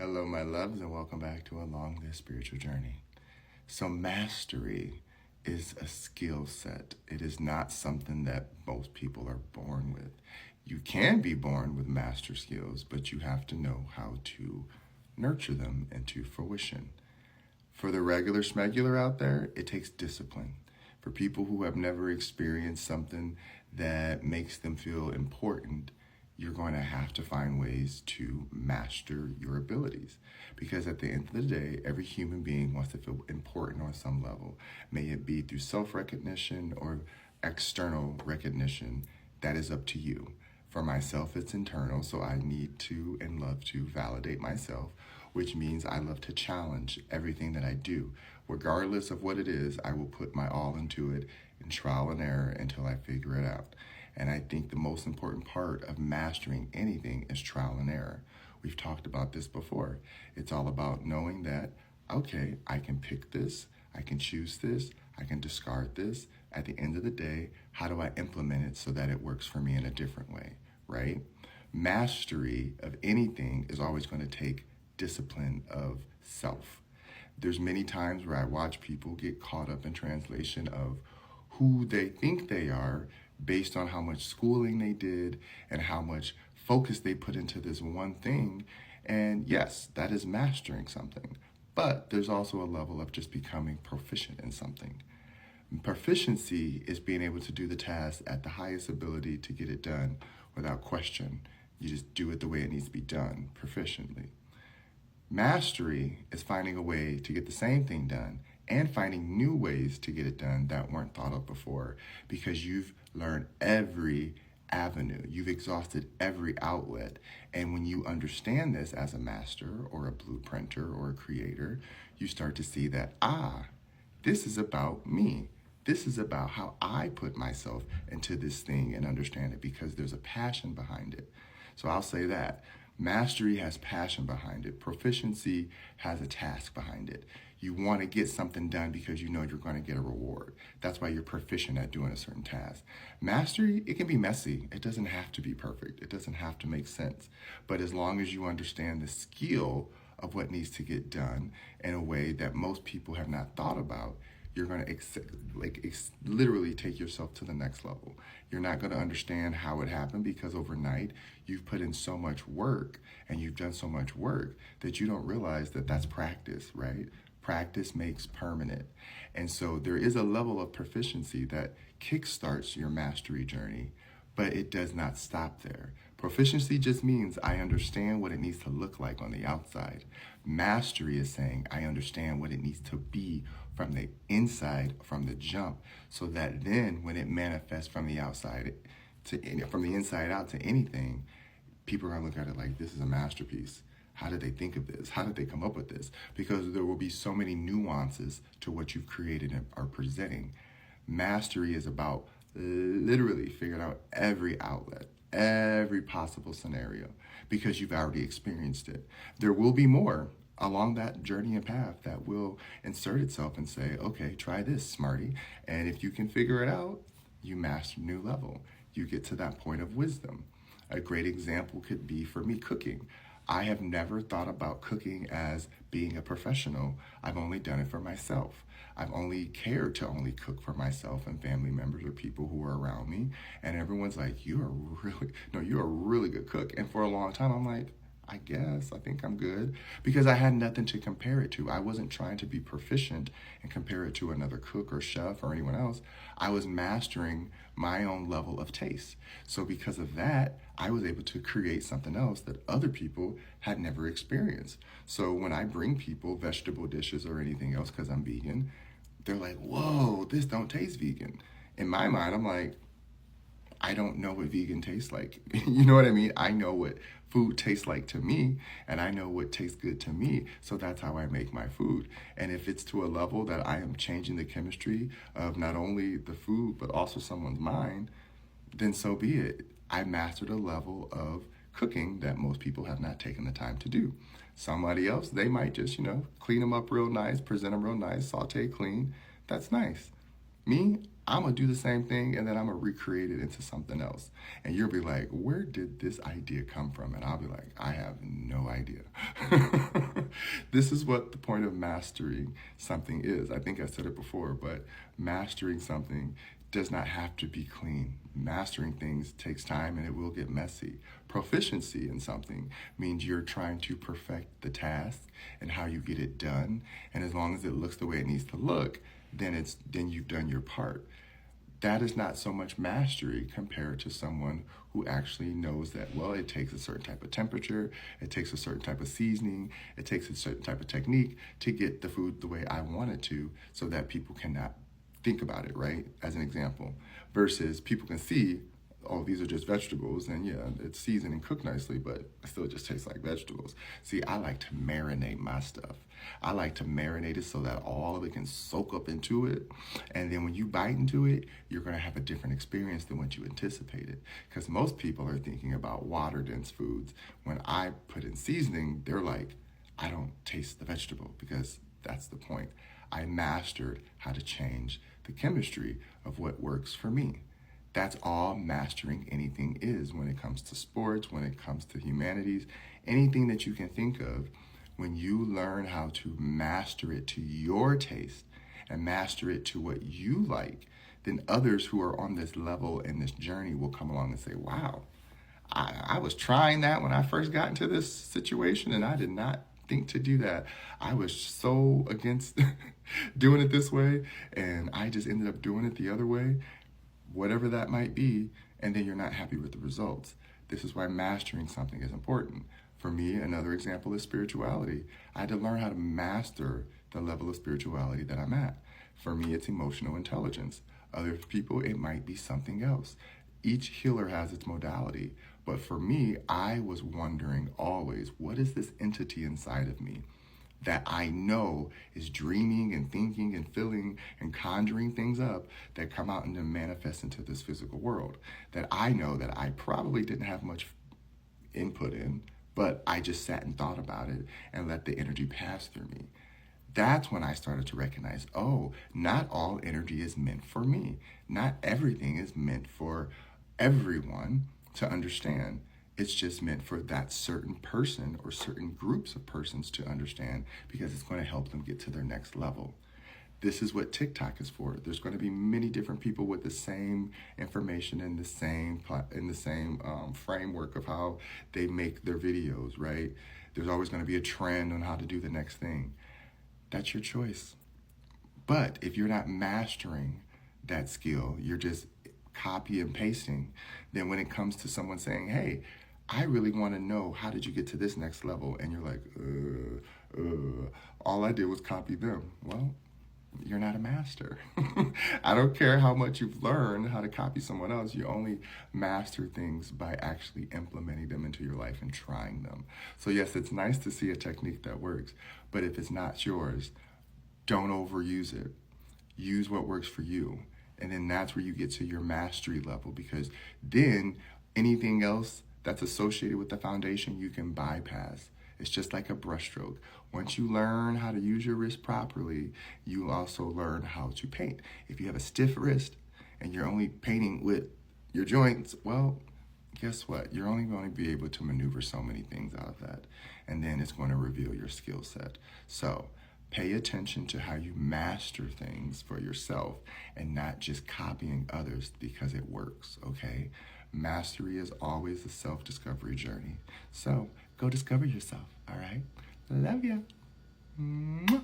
Hello, my loves, and welcome back to Along This Spiritual Journey. So, mastery is a skill set. It is not something that most people are born with. You can be born with master skills, but you have to know how to nurture them into fruition. For the regular smegular out there, it takes discipline. For people who have never experienced something that makes them feel important, you're going to have to find ways to master your abilities. Because at the end of the day, every human being wants to feel important on some level. May it be through self-recognition or external recognition, that is up to you. For myself, it's internal, so I need to and love to validate myself, which means I love to challenge everything that I do. Regardless of what it is, I will put my all into it in trial and error until I figure it out. And I think the most important part of mastering anything is trial and error. We've talked about this before. It's all about knowing that, okay, I can pick this, I can choose this, I can discard this. At the end of the day, how do I implement it so that it works for me in a different way, right? Mastery of anything is always going to take discipline of self. There's many times where I watch people get caught up in translation of who they think they are based on how much schooling they did and how much focus they put into this one thing. And yes, that is mastering something. But there's also a level of just becoming proficient in something. Proficiency is being able to do the task at the highest ability to get it done without question. You just do it the way it needs to be done, proficiently. Mastery is finding a way to get the same thing done and finding new ways to get it done that weren't thought of before because you've learned every avenue. You've exhausted every outlet. And when you understand this as a master or a blueprinter or a creator, you start to see that, this is about me. This is about how I put myself into this thing and understand it because there's a passion behind it. So I'll say that. Mastery has passion behind it. Proficiency has a task behind it. You want to get something done because you know you're going to get a reward. That's why you're proficient at doing a certain task. Mastery, it can be messy. It doesn't have to be perfect. It doesn't have to make sense. But as long as you understand the skill of what needs to get done in a way that most people have not thought about, you're going to literally take yourself to the next level. You're not going to understand how it happened because overnight you've put in so much work and you've done so much work that you don't realize that that's practice, right? Practice makes permanent. And so there is a level of proficiency that kickstarts your mastery journey, but it does not stop there. Proficiency just means I understand what it needs to look like on the outside. Mastery is saying I understand what it needs to be from the inside, from the jump, so that then when it manifests from the outside, from the inside out to anything, people are going to look at it like this is a masterpiece. How did they think of this? How did they come up with this? Because there will be so many nuances to what you've created and are presenting. Mastery is about literally figuring out every outlet, every possible scenario, because you've already experienced it. There will be more along that journey and path that will insert itself and say, okay, try this, smarty. And if you can figure it out, you master a new level. You get to that point of wisdom. A great example could be for me cooking. I have never thought about cooking as being a professional. I've only done it for myself. I've only cared to only cook for myself and family members or people who are around me. And everyone's like, you're a really good cook. And for a long time, I'm like, I guess, I think I'm good. Because I had nothing to compare it to. I wasn't trying to be proficient and compare it to another cook or chef or anyone else. I was mastering my own level of taste. So because of that, I was able to create something else that other people had never experienced. So when I bring people vegetable dishes or anything else because I'm vegan, they're like, whoa, this don't taste vegan. In my mind, I'm like, I don't know what vegan tastes like. You know what I mean? I know what food tastes like to me, and I know what tastes good to me, so that's how I make my food. And if it's to a level that I am changing the chemistry of not only the food, but also someone's mind, then so be it. I mastered a level of cooking that most people have not taken the time to do. Somebody else, they might just, clean them up real nice, present them real nice, saute clean. That's nice. Me, I'm going to do the same thing and then I'm going to recreate it into something else. And you'll be like, where did this idea come from? And I'll be like, I have no idea. This is what the point of mastering something is. I think I said it before, but mastering something does not have to be clean. Mastering things takes time and it will get messy. Proficiency in something means you're trying to perfect the task and how you get it done. And as long as it looks the way it needs to look, then you've done your part. That is not so much mastery compared to someone who actually knows that, well, it takes a certain type of temperature, it takes a certain type of seasoning, it takes a certain type of technique to get the food the way I want it to, so that people cannot think about it, right? As an example, versus people can see, oh, these are just vegetables, and yeah, it's seasoned and cooked nicely, but it still just tastes like vegetables. See, I like to marinate my stuff. I like to marinate it so that all of it can soak up into it. And then when you bite into it, you're going to have a different experience than what you anticipated. Because most people are thinking about water-dense foods. When I put in seasoning, they're like, I don't taste the vegetable, because that's the point. I mastered how to change the chemistry of what works for me. That's all mastering anything is when it comes to sports, when it comes to humanities, anything that you can think of. When you learn how to master it to your taste and master it to what you like, then others who are on this level and this journey will come along and say, wow, I was trying that when I first got into this situation and I did not think to do that. I was so against doing it this way and I just ended up doing it the other way, whatever that might be, and then you're not happy with the results. This is why mastering something is important. For me, another example is spirituality. I had to learn how to master the level of spirituality that I'm at. For me, it's emotional intelligence. Other people, it might be something else. Each healer has its modality. But for me, I was wondering always, what is this entity inside of me that I know is dreaming and thinking and feeling and conjuring things up that come out and then manifest into this physical world, that I know that I probably didn't have much input in, but I just sat and thought about it and let the energy pass through me. That's when I started to recognize, oh, not all energy is meant for me. Not everything is meant for everyone to understand. It's just meant for that certain person or certain groups of persons to understand, because it's going to help them get to their next level. This is what TikTok is for. There's going to be many different people with the same information and the same framework of how they make their videos, right? There's always going to be a trend on how to do the next thing. That's your choice. But if you're not mastering that skill, you're just copy and pasting, then when it comes to someone saying, hey, I really want to know, how did you get to this next level? And you're like, all I did was copy them. Well, you're not a master. I don't care how much you've learned how to copy someone else. You only master things by actually implementing them into your life and trying them. So yes, it's nice to see a technique that works, but if it's not yours, don't overuse it. Use what works for you. And then that's where you get to your mastery level, because then anything else that's associated with the foundation, you can bypass. It's just like a brushstroke. Once you learn how to use your wrist properly, you also learn how to paint. If you have a stiff wrist and you're only painting with your joints, well, guess what? You're only going to be able to maneuver so many things out of that. And then it's going to reveal your skill set. So pay attention to how you master things for yourself and not just copying others because it works, okay? Mastery is always a self-discovery journey. So go discover yourself, all right? Love you. Mwah.